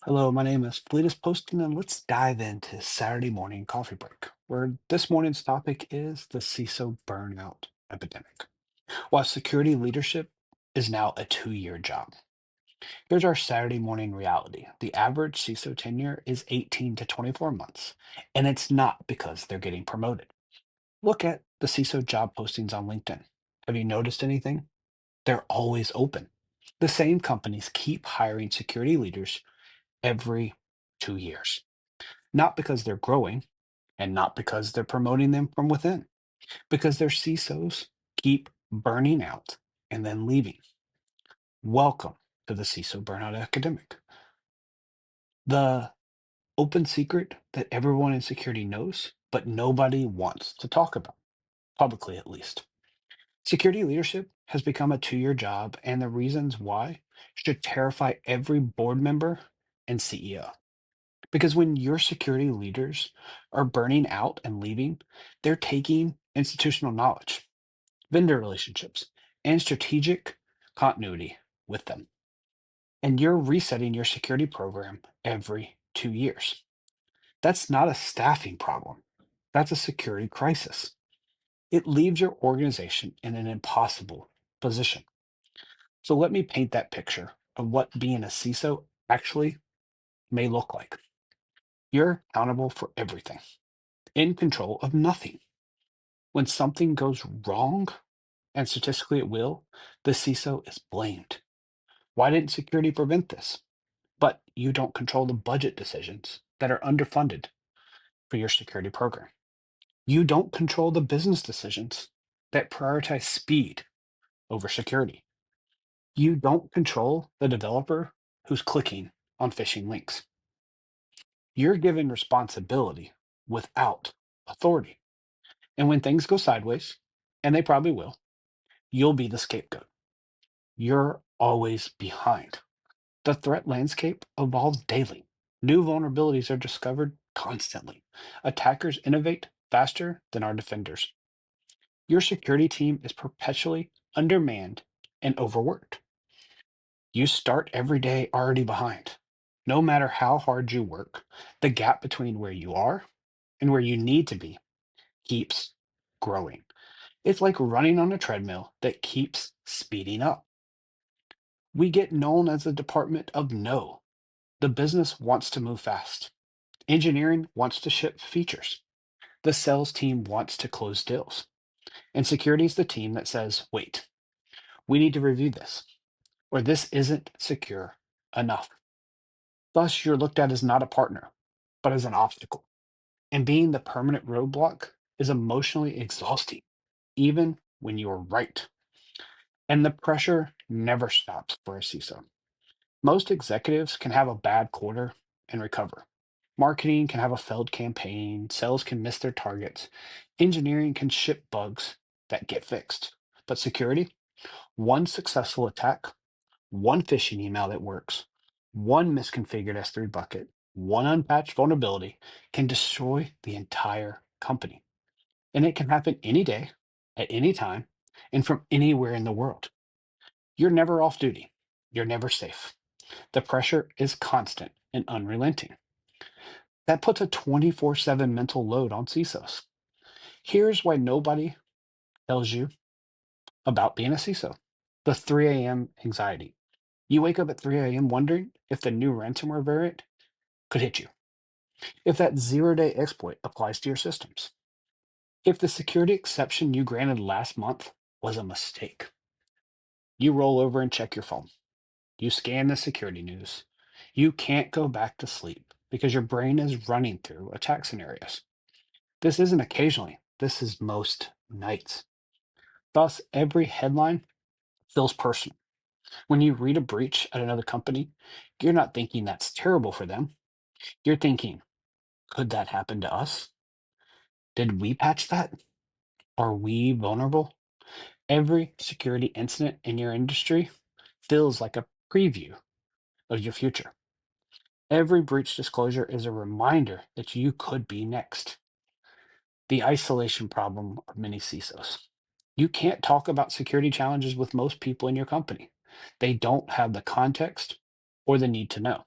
Hello, my name is Fleetus Poston, and let's dive into Saturday morning coffee break, where this morning's topic is the CISO burnout epidemic. While security leadership is now a 2-year job, here's our Saturday morning reality. The average CISO tenure is 18 to 24 months, and it's not because they're getting promoted. Look at the CISO job postings on LinkedIn. Have you noticed anything? They're always open. The same companies keep hiring security leaders every 2 years. Not because they're growing and not because they're promoting them from within, because their CISOs keep burning out and then leaving. Welcome to the CISO burnout academic. The open secret that everyone in security knows, but nobody wants to talk about, publicly at least. Security leadership has become a 2-year job, and the reasons why should terrify every board member and CEO. Because when your security leaders are burning out and leaving, they're taking institutional knowledge, vendor relationships, and strategic continuity with them. And you're resetting your security program every 2 years. That's not a staffing problem, that's a security crisis. It leaves your organization in an impossible position. So let me paint that picture of what being a CISO actually may look like. You're accountable for everything, in control of nothing. When something goes wrong, and statistically it will, the CISO is blamed. Why didn't security prevent this? But you don't control the budget decisions that are underfunded for your security program. You don't control the business decisions that prioritize speed over security. You don't control the developer who's clicking on phishing links. You're given responsibility without authority. And when things go sideways, and they probably will, you'll be the scapegoat. You're always behind. The threat landscape evolves daily. New vulnerabilities are discovered constantly. Attackers innovate faster than our defenders. Your security team is perpetually undermanned and overworked. You start every day already behind. No matter how hard you work, the gap between where you are and where you need to be keeps growing. It's like running on a treadmill that keeps speeding up. We get known as the department of no. The business wants to move fast. Engineering wants to ship features. The sales team wants to close deals. And security is the team that says, wait, we need to review this, or this isn't secure enough. Thus, you're looked at as not a partner, but as an obstacle. And being the permanent roadblock is emotionally exhausting, even when you're right. And the pressure never stops for a CISO. Most executives can have a bad quarter and recover. Marketing can have a failed campaign, sales can miss their targets, engineering can ship bugs that get fixed. But security, one successful attack, one phishing email that works, one misconfigured S3 bucket, one unpatched vulnerability can destroy the entire company. And it can happen any day, at any time, and from anywhere in the world. You're never off duty. You're never safe. The pressure is constant and unrelenting. That puts a 24/7 mental load on CISOs. Here's why nobody tells you about being a CISO: the 3 a.m. anxiety. You wake up at 3 a.m. wondering if the new ransomware variant could hit you, if that 0-day exploit applies to your systems, if the security exception you granted last month was a mistake. You roll over and check your phone. You scan the security news. You can't go back to sleep because your brain is running through attack scenarios. This isn't occasionally, this is most nights. Thus, every headline feels personal. When you read a breach at another company, you're not thinking that's terrible for them. You're thinking, could that happen to us? Did we patch that? Are we vulnerable? Every security incident in your industry feels like a preview of your future. Every breach disclosure is a reminder that you could be next. The isolation problem of many CISOs. You can't talk about security challenges with most people in your company. They don't have the context or the need to know.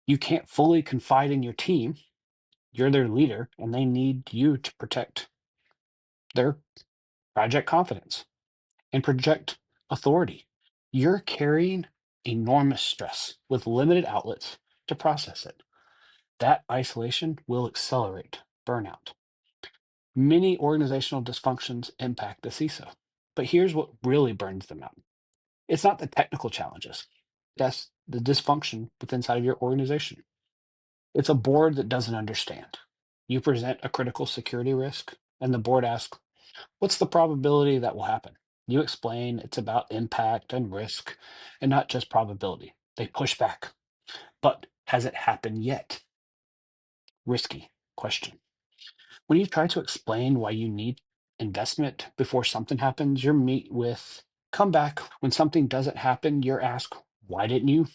You can't fully confide in your team. You're their leader, and they need you to protect their project confidence and project authority. You're carrying enormous stress with limited outlets to process it. That isolation will accelerate burnout. Many organizational dysfunctions impact the CISO, but here's what really burns them out. It's not the technical challenges. That's the dysfunction within inside of your organization. It's a board that doesn't understand. You present a critical security risk, and the board asks, what's the probability that will happen? You explain it's about impact and risk and not just probability. They push back. But has it happened yet? Risky question. When you try to explain why you need investment before something happens, you're meet with come back. When something doesn't happen, you're asked, why didn't you?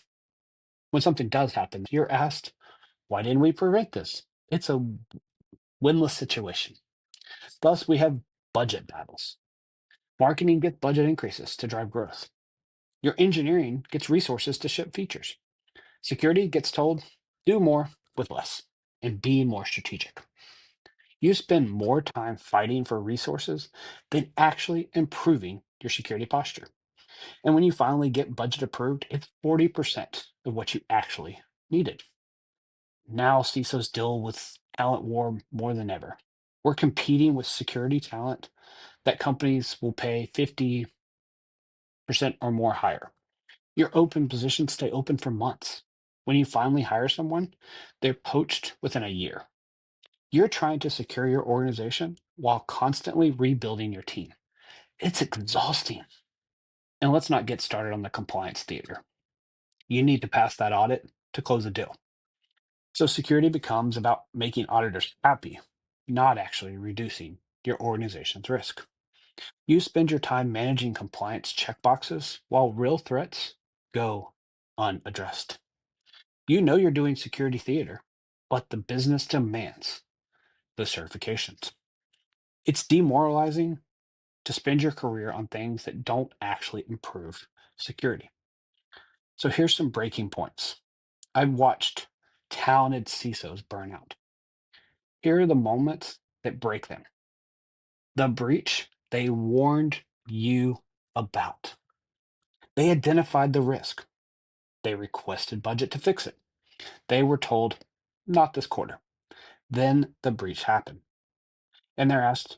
When something does happen, you're asked, why didn't we prevent this? It's a win-less situation. Thus, we have budget battles. Marketing gets budget increases to drive growth. Your engineering gets resources to ship features. Security gets told, do more with less and be more strategic. You spend more time fighting for resources than actually improving your security posture. And when you finally get budget approved, it's 40% of what you actually needed. Now CISOs deal with talent war more than ever. We're competing with security talent that companies will pay 50% or more higher. Your open positions stay open for months. When you finally hire someone, they're poached within a year. You're trying to secure your organization while constantly rebuilding your team. It's exhausting. And let's not get started on the compliance theater. You need to pass that audit to close a deal. So security becomes about making auditors happy, not actually reducing your organization's risk. You spend your time managing compliance checkboxes while real threats go unaddressed. You know you're doing security theater, but the business demands the certifications. It's demoralizing to spend your career on things that don't actually improve security. So here's some breaking points. I've watched talented CISOs burn out. Here are the moments that break them. The breach they warned you about. They identified the risk. They requested budget to fix it. They were told, not this quarter. Then the breach happened. And they're asked,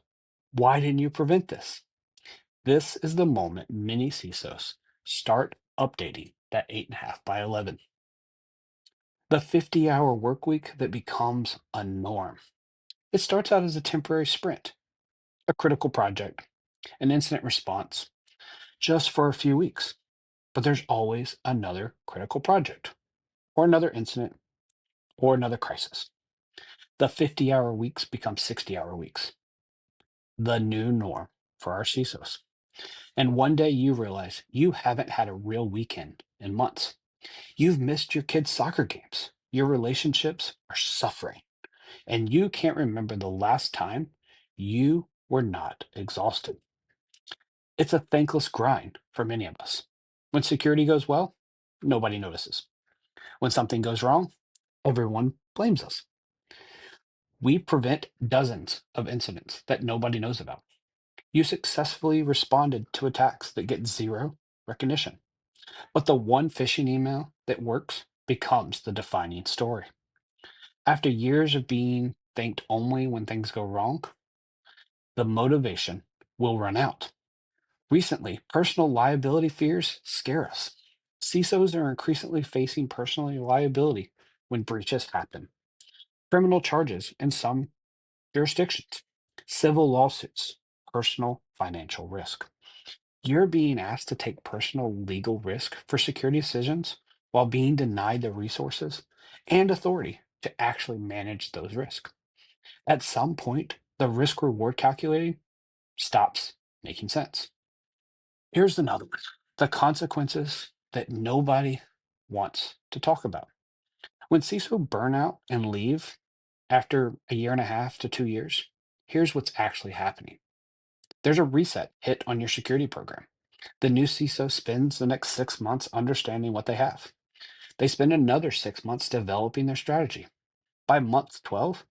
why didn't you prevent this? This is the moment many CISOs start updating that 8.5 by 11. The 50-hour work week that becomes a norm. It starts out as a temporary sprint, a critical project, an incident response, just for a few weeks. But there's always another critical project, or another incident, or another crisis. The 50-hour weeks become 60-hour weeks, the new norm for our CISOs. And one day you realize you haven't had a real weekend in months. You've missed your kids' soccer games. Your relationships are suffering. And you can't remember the last time you were not exhausted. It's a thankless grind for many of us. When security goes well, nobody notices. When something goes wrong, everyone blames us. We prevent dozens of incidents that nobody knows about. You successfully responded to attacks that get zero recognition. But the one phishing email that works becomes the defining story. After years of being thanked only when things go wrong, the motivation will run out. Recently, personal liability fears scare us. CISOs are increasingly facing personal liability when breaches happen. Criminal charges in some jurisdictions, civil lawsuits, personal financial risk. You're being asked to take personal legal risk for security decisions while being denied the resources and authority to actually manage those risks. At some point, the risk reward calculating stops making sense. Here's another one, the consequences that nobody wants to talk about. When CISO burn out and leave after a year and a half to 2 years, here's what's actually happening. There's a reset hit on your security program. The new CISO spends the next 6 months understanding what they have. They spend another 6 months developing their strategy. By month 12,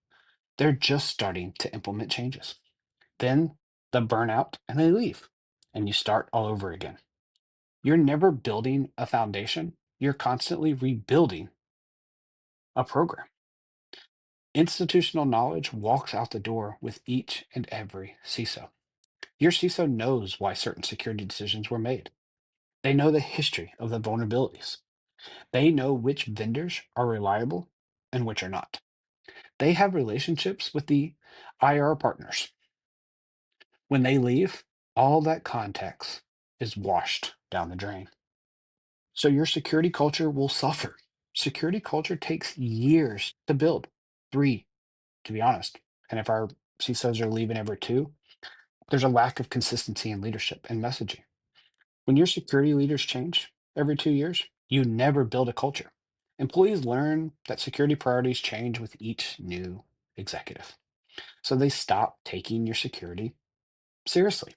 they're just starting to implement changes. Then the burnout and they leave, and you start all over again. You're never building a foundation, you're constantly rebuilding a program. Institutional knowledge walks out the door with each and every CISO. Your CISO knows why certain security decisions were made. They know the history of the vulnerabilities. They know which vendors are reliable and which are not. They have relationships with the IR partners. When they leave, all that context is washed down the drain. So your security culture will suffer. Security culture takes years to build, 3, to be honest. And if our CISOs are leaving every 2, there's a lack of consistency in leadership and messaging. When your security leaders change every 2 years, you never build a culture. Employees learn that security priorities change with each new executive. So they stop taking your security seriously.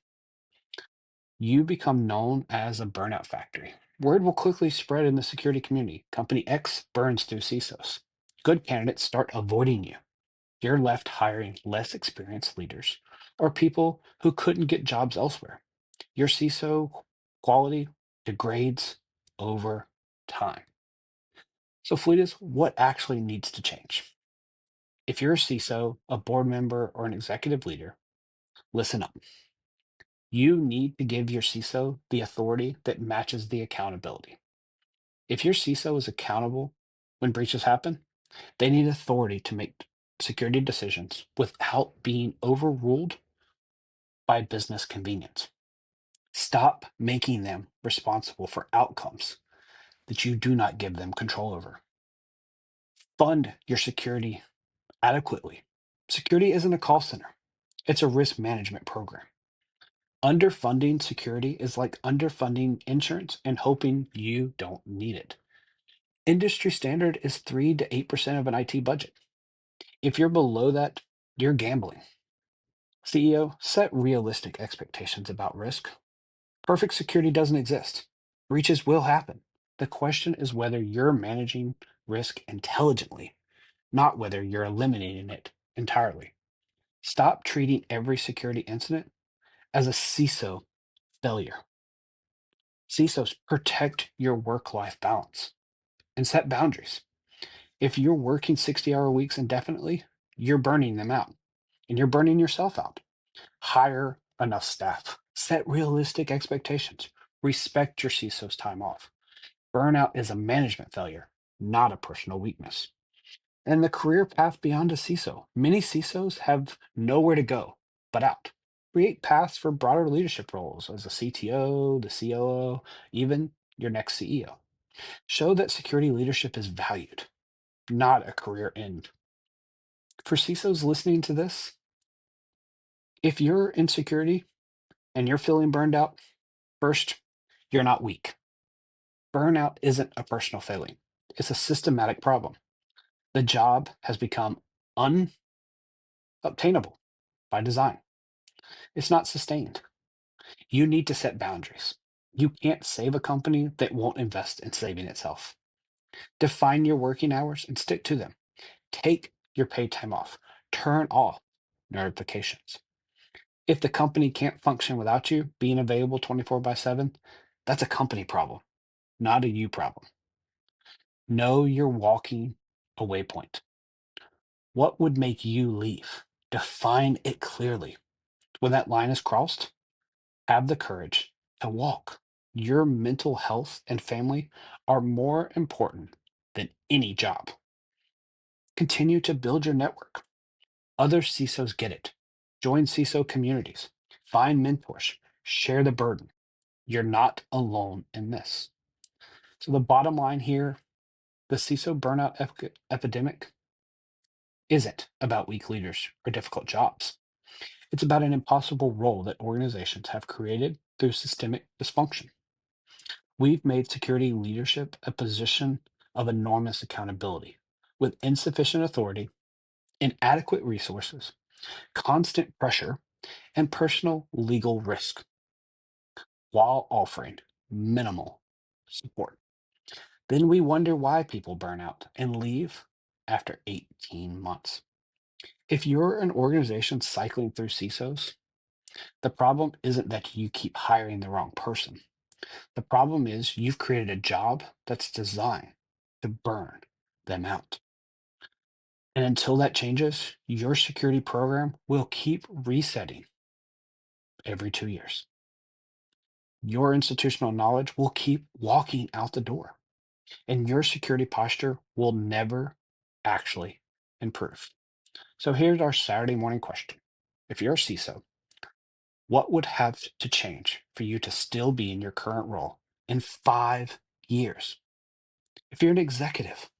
You become known as a burnout factory. Word will quickly spread in the security community. Company X burns through CISOs. Good candidates start avoiding you. You're left hiring less experienced leaders or people who couldn't get jobs elsewhere. Your CISO quality degrades over time. So, Fleetus, what actually needs to change? If you're a CISO, a board member, or an executive leader, listen up. You need to give your CISO the authority that matches the accountability. If your CISO is accountable when breaches happen, they need authority to make security decisions without being overruled by business convenience. Stop making them responsible for outcomes that you do not give them control over. Fund your security adequately. Security isn't a call center, it's a risk management program. Underfunding security is like underfunding insurance and hoping you don't need it. Industry standard is 3 to 8% of an IT budget. If you're below that, you're gambling. CEO, set realistic expectations about risk. Perfect security doesn't exist. Breaches will happen. The question is whether you're managing risk intelligently, not whether you're eliminating it entirely. Stop treating every security incident as a CISO failure. CISOs protect your work life balance and set boundaries. If you're working 60-hour weeks indefinitely, you're burning them out and you're burning yourself out. Hire enough staff, set realistic expectations, respect your CISO's time off. Burnout is a management failure, not a personal weakness. And the career path beyond a CISO. Many CISOs have nowhere to go but out. Create paths for broader leadership roles as a CTO, the COO, even your next CEO. Show that security leadership is valued, not a career end. For CISOs listening to this, if you're in security and you're feeling burned out, first, you're not weak. Burnout isn't a personal failing, it's a systematic problem. The job has become unobtainable by design. It's not sustained. You need to set boundaries. You can't save a company that won't invest in saving itself. Define your working hours and stick to them. Take your paid time off. Turn off notifications. If the company can't function without you being available 24 by 7, that's a company problem, not a you problem. Know your walking away point. What would make you leave? Define it clearly. When that line is crossed, have the courage to walk. Your mental health and family are more important than any job. Continue to build your network. Other CISOs get it. Join CISO communities. Find mentors. Share the burden. You're not alone in this. So, the bottom line here, the CISO burnout epidemic isn't about weak leaders or difficult jobs. It's about an impossible role that organizations have created through systemic dysfunction. We've made security leadership a position of enormous accountability with insufficient authority, inadequate resources, constant pressure, and personal legal risk while offering minimal support. Then we wonder why people burn out and leave after 18 months. If you're an organization cycling through CISOs, the problem isn't that you keep hiring the wrong person. The problem is you've created a job that's designed to burn them out. And until that changes, your security program will keep resetting every 2 years. Your institutional knowledge will keep walking out the door, and your security posture will never actually improve. So here's our Saturday morning question. If you're a CISO, what would have to change for you to still be in your current role in 5 years? If you're an executive,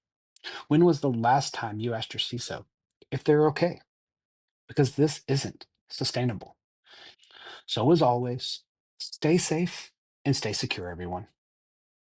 when was the last time you asked your CISO if they're okay? Because this isn't sustainable. So, as always, stay safe and stay secure, everyone.